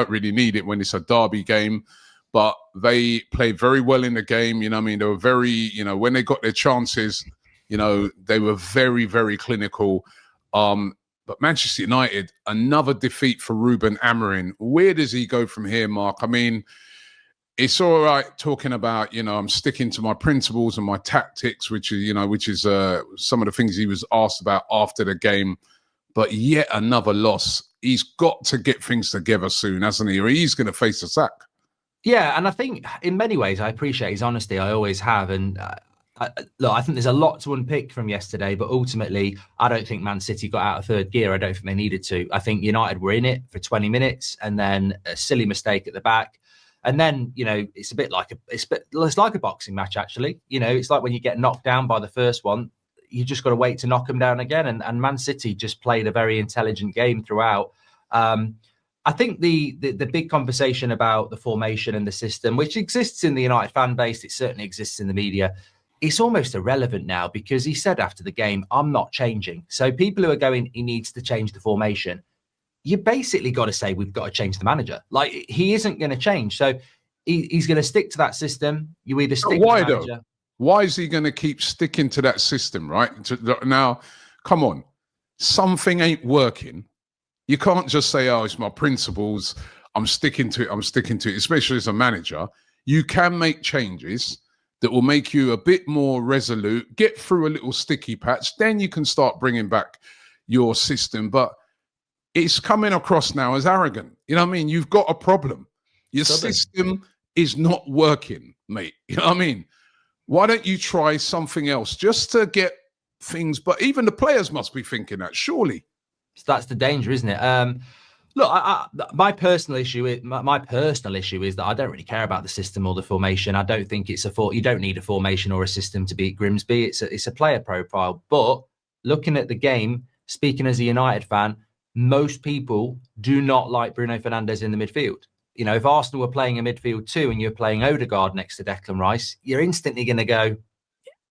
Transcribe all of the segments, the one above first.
don't really need it when it's a derby game. But they played very well in the game. You know what I mean? They were very, you know, when they got their chances, you know, they were very, very clinical. But Manchester United, another defeat for Ruben Amorim. Where does he go from here, Mark? I mean, it's all right talking about, you know, I'm sticking to my principles and my tactics, which is some of the things he was asked about after the game. But yet another loss. He's got to get things together soon, hasn't he? Or he's going to face a sack. Yeah, and I think in many ways I appreciate his honesty. I always have. And look, I think there's a lot to unpick from yesterday, but ultimately, I don't think Man City got out of third gear. I don't think they needed to. I think United were in it for 20 minutes and then a silly mistake at the back. And then, you know, it's like a boxing match, actually. You know, it's like when you get knocked down by the first one, you just got to wait to knock them down again. And Man City just played a very intelligent game throughout. I think the big conversation about the formation and the system, which exists in the United fan base, it certainly exists in the media, it's almost irrelevant now because he said after the game, I'm not changing. So people who are going, he needs to change the formation. You basically got to say, we've got to change the manager. Like, he isn't going to change. So he's going to stick to that system. You either stick to the manager. Why is he going to keep sticking to that system, right? Now, come on. Something ain't working. You can't just say, oh, it's my principles. I'm sticking to it, especially as a manager. You can make changes that will make you a bit more resolute, get through a little sticky patch. Then you can start bringing back your system. But it's coming across now as arrogant. You know what I mean? You've got a problem. Your system is not working, mate. You know what I mean? Why don't you try something else just to get things? But even the players must be thinking that, surely. So that's the danger, isn't it? Look, my personal issue is that I don't really care about the system or the formation. I don't think you don't need a formation or a system to beat Grimsby. It's a player profile. But looking at the game, speaking as a United fan, most people do not like Bruno Fernandes in the midfield. You know, if Arsenal were playing a midfield too and you're playing Odegaard next to Declan Rice, you're instantly going to go,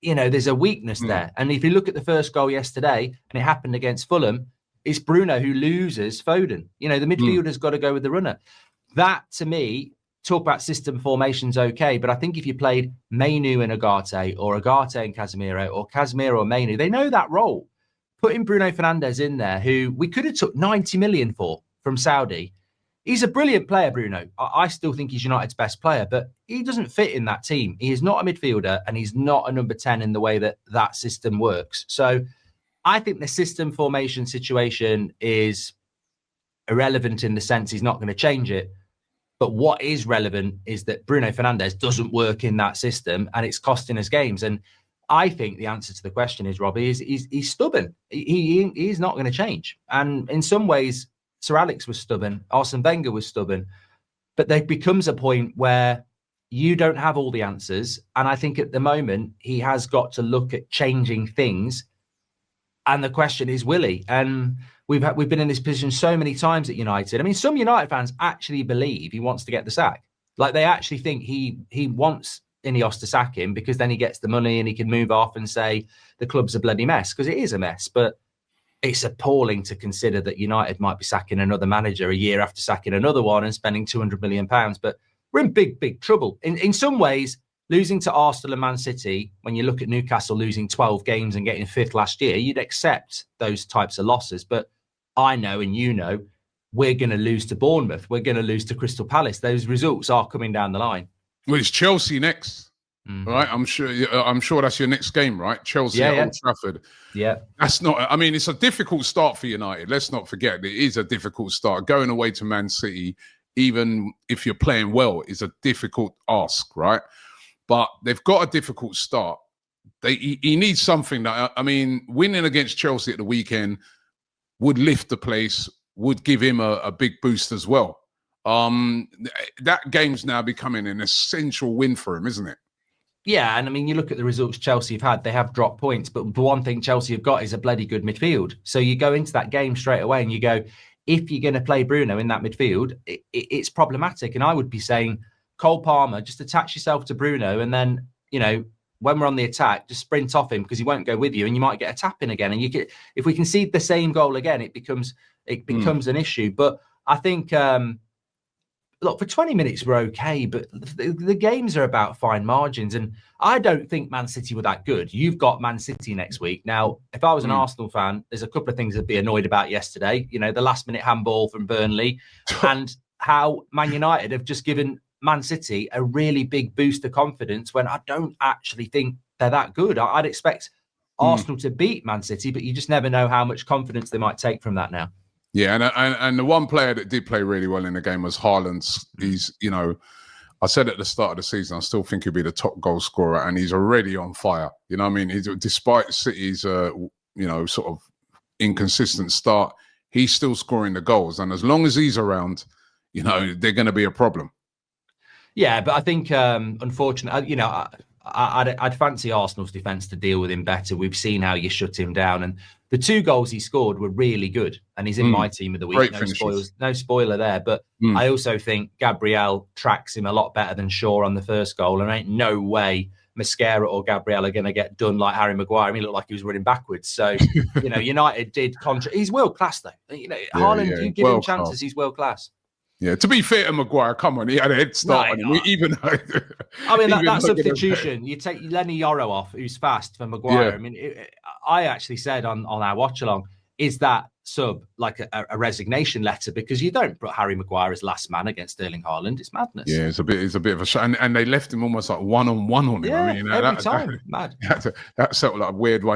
you know, there's a weakness there. And if you look at the first goal yesterday, and it happened against Fulham, it's Bruno who loses Foden. You know, the midfielder's got to go with the runner. That, to me, talk about system formations, okay. But I think if you played Mainu and Ugarte, or Ugarte and Casemiro, or Casemiro and Mainu, they know that role. Putting Bruno Fernandes in there, who we could have took 90 million for from Saudi. He's a brilliant player, Bruno. I still think he's United's best player, but he doesn't fit in that team. He is not a midfielder, and he's not a number 10 in the way that system works. So I think the system formation situation is irrelevant in the sense he's not going to change it. But what is relevant is that Bruno Fernandes doesn't work in that system, and it's costing us games. And I think the answer to the question is, Robbie, he's stubborn. He's not going to change. And in some ways, Sir Alex was stubborn. Arsene Wenger was stubborn. But there becomes a point where you don't have all the answers. And I think at the moment, he has got to look at changing things. And the question is, will he? And we've been in this position so many times at United. I mean, some United fans actually believe he wants to get the sack. Like, they actually think he wants Ineos to sack him because then he gets the money and he can move off and say the club's a bloody mess, because it is a mess. But it's appalling to consider that United might be sacking another manager a year after sacking another one and spending £200 million. But we're in big, big trouble. In some ways, losing to Arsenal and Man City, when you look at Newcastle losing 12 games and getting fifth last year, you'd accept those types of losses. But I know, and you know, we're going to lose to Bournemouth. We're going to lose to Crystal Palace. Those results are coming down the line. Well, it's Chelsea next, right? I'm sure that's your next game, right? Chelsea at Old Trafford. Yeah. That's not, I mean, it's a difficult start for United. Let's not forget, it is a difficult start. Going away to Man City, even if you're playing well, is a difficult ask, right? But they've got a difficult start. He needs something that, I mean, winning against Chelsea at the weekend would lift the place, would give him a big boost as well. That game's now becoming an essential win for him, isn't it? Yeah, and I mean, you look at the results Chelsea have had, they have dropped points, but the one thing Chelsea have got is a bloody good midfield. So you go into that game straight away and you go, if you're going to play Bruno in that midfield, it's problematic. And I would be saying, Cole Palmer, just attach yourself to Bruno, and then, you know, when we're on the attack, just sprint off him because he won't go with you, and you might get a tap in again. And you get, if we concede the same goal again, it becomes an issue. But I think look, for 20 minutes we're okay, but the games are about fine margins, and I don't think Man City were that good. You've got Man City next week. Now, if I was an Arsenal fan, there's a couple of things I'd be annoyed about yesterday. You know, the last-minute handball from Burnley and how Man United have just given Man City a really big boost of confidence when I don't actually think they're that good. I'd expect Arsenal to beat Man City, but you just never know how much confidence they might take from that now. Yeah, and the one player that did play really well in the game was Haaland. He's, you know, I said at the start of the season, I still think he'll be the top goal scorer, and he's already on fire. You know what I mean? Despite City's, you know, sort of inconsistent start, he's still scoring the goals. And as long as he's around, you know, they're going to be a problem. Yeah, but I think, unfortunately, you know, I'd fancy Arsenal's defence to deal with him better. We've seen how you shut him down, and the 2 goals he scored were really good, and he's in my team of the week. No spoiler there, but I also think Gabriel tracks him a lot better than Shaw on the first goal, and ain't no way Mascara or Gabriel are going to get done like Harry Maguire. I mean, he looked like he was running backwards. So, you know, United did he's world class though. You know, Haaland, you give him chances, he's world class. Yeah, to be fair to Maguire, come on, he had a head start on him. Even though, I mean, that substitution, you take Lenny Yoro off, who's fast, for Maguire. Yeah. I mean, I actually said on our watch along, is that sub like a resignation letter? Because you don't put Harry Maguire as last man against Sterling Haaland. It's madness. Yeah, it's a bit of a shame, and they left him almost like one-on-one on him. Yeah, I mean, every time, mad. That felt like a weird one.